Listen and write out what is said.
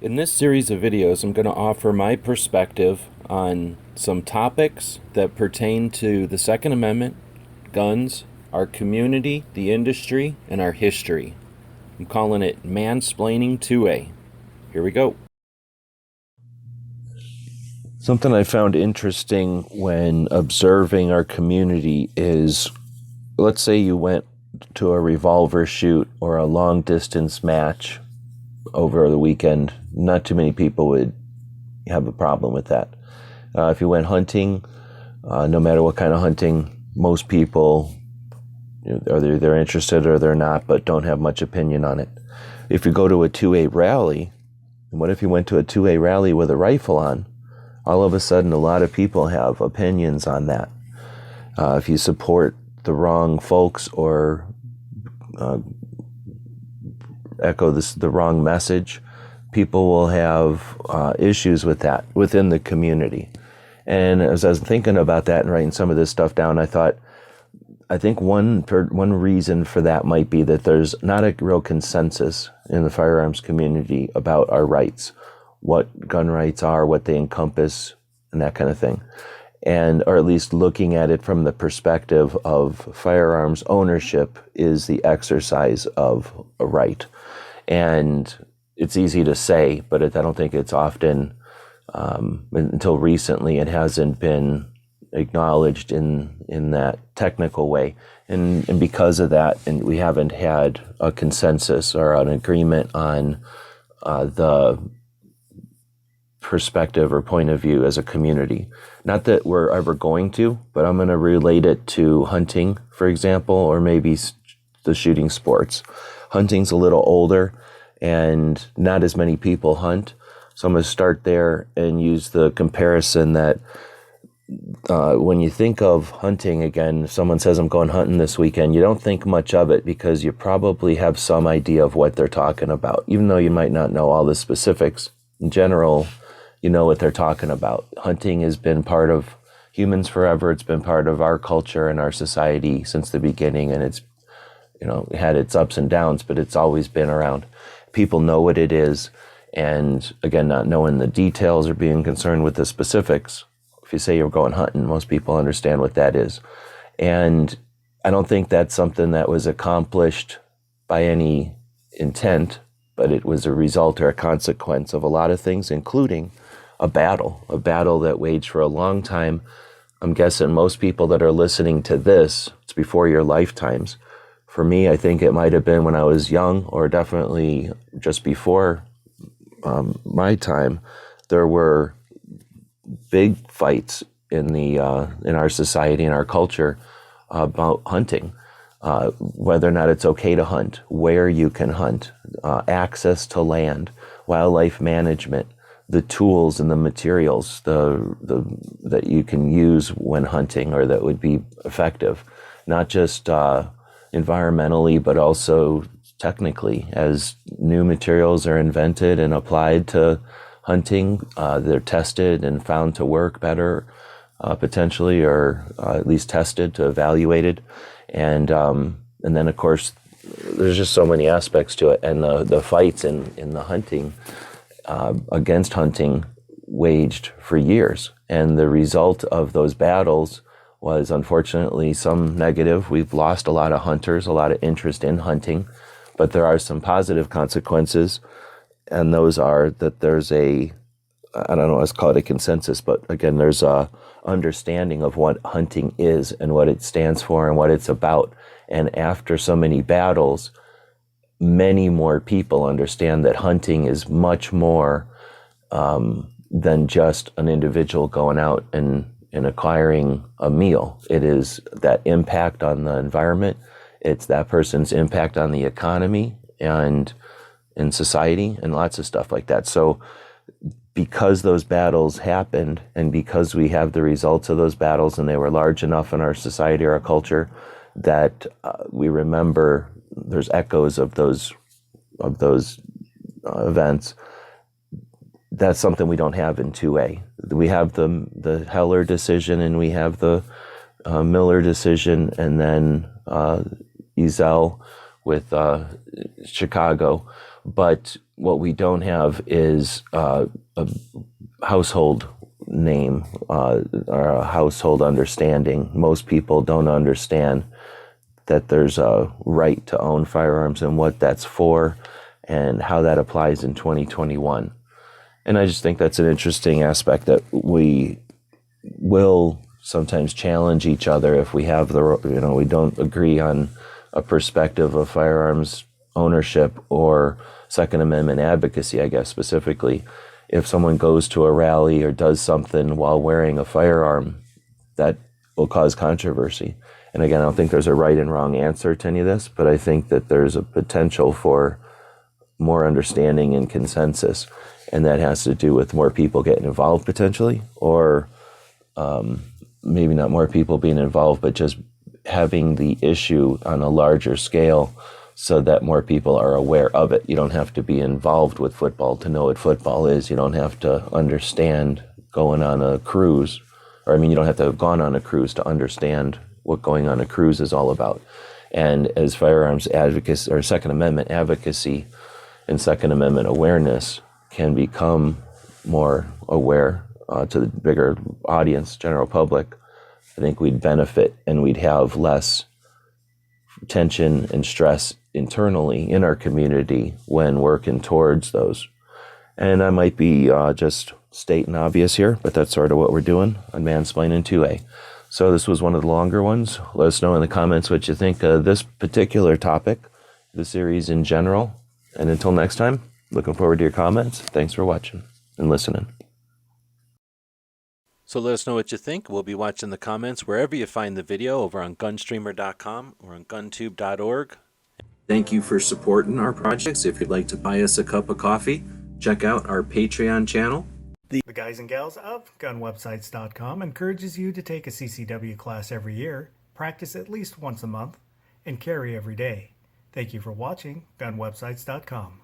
In this series of videos, I'm going to offer my perspective on some topics that pertain to the Second Amendment, guns, our community, the industry, and our history. I'm calling it Mansplaining 2A. Here we go. Something I found interesting when observing our community is, let's say you went to a revolver shoot or a long distance match over the weekend. Not too many people would have a problem with that. If you went hunting, no matter what kind of hunting, most people, either they're interested or they're not, but don't have much opinion on it. If you go to a 2A rally, and what if you went to a 2A rally with a rifle on? All of a sudden, a lot of people have opinions on that. If you support the wrong folks or echo the wrong message, people will have issues with that within the community. And as I was thinking about that and writing some of this stuff down, I think one reason for that might be that there's not a real consensus in the firearms community about our rights, what gun rights are, what they encompass, and that kind of thing. And, or at least looking at it from the perspective of firearms ownership is the exercise of a right. And it's easy to say, but I don't think it's often, until recently, it hasn't been acknowledged in that technical way. And because of that, and we haven't had a consensus or an agreement on the perspective or point of view as a community. Not that we're ever going to, but I'm going to relate it to hunting, for example, or maybe the shooting sports. Hunting's a little older and not as many people hunt. So I'm going to start there and use the comparison that when you think of hunting, again, if someone says I'm going hunting this weekend, you don't think much of it because you probably have some idea of what they're talking about, even though you might not know all the specifics. In general, you know what they're talking about. Hunting has been part of humans forever. It's been part of our culture and our society since the beginning, and it's had its ups and downs, but it's always been around. People know what it is, and again, not knowing the details or being concerned with the specifics. If you say you're going hunting, most people understand what that is. And I don't think that's something that was accomplished by any intent, but it was a result or a consequence of a lot of things, including a battle that waged for a long time. I'm guessing most people that are listening to this, it's before your lifetimes. For me, I think it might have been when I was young, or definitely just before my time. There were big fights in our society and our culture about hunting, whether or not it's okay to hunt, where you can hunt, access to land, wildlife management, the tools and the materials that you can use when hunting or that would be effective, not just environmentally, but also technically. As new materials are invented and applied to hunting, they're tested and found to work better, potentially, or at least tested to evaluated. And then, of course, there's just so many aspects to it. And the fights in the hunting, against hunting, waged for years. And the result of those battles was, unfortunately, some negative. We've lost a lot of hunters, a lot of interest in hunting. But there are some positive consequences. And those are that there's I don't know, let's call it a consensus, but again, there's a understanding of what hunting is and what it stands for and what it's about. And after so many battles, many more people understand that hunting is much more than just an individual going out and acquiring a meal. It is that impact on the environment. It's that person's impact on the economy and in society and lots of stuff like that. So because those battles happened and because we have the results of those battles and they were large enough in our society or our culture that we remember there's echoes of those events, that's something we don't have in 2A. We have the Heller decision and we have the Miller decision, and then Ezel with Chicago. But what we don't have is a household name or a household understanding. Most people don't understand that there's a right to own firearms and what that's for and how that applies in 2021. And I just think that's an interesting aspect that we will sometimes challenge each other if we have we don't agree on a perspective of firearms ownership or Second Amendment advocacy, I guess specifically. If someone goes to a rally or does something while wearing a firearm, that will cause controversy. And again, I don't think there's a right and wrong answer to any of this, but I think that there's a potential for more understanding and consensus. And that has to do with more people getting involved potentially, or maybe not more people being involved, but just having the issue on a larger scale so that more people are aware of it. You don't have to be involved with football to know what football is. You don't have to understand going on a cruise, you don't have to have gone on a cruise to understand what going on a cruise is all about. And as firearms advocacy or Second Amendment advocacy and Second Amendment awareness can become more aware to the bigger audience, general public, I think we'd benefit and we'd have less tension and stress internally in our community when working towards those. And I might be just stating obvious here, but that's sort of what we're doing on Mansplaining 2A. So this was one of the longer ones. Let us know in the comments what you think of this particular topic, the series in general. And until next time, looking forward to your comments. Thanks for watching and listening. So let us know what you think. We'll be watching the comments wherever you find the video, over on gunstreamer.com or on guntube.org. Thank you for supporting our projects. If you'd like to buy us a cup of coffee, check out our Patreon channel. The guys and gals of gunwebsites.com encourages you to take a CCW class every year, practice at least once a month, and carry every day. Thank you for watching gunwebsites.com.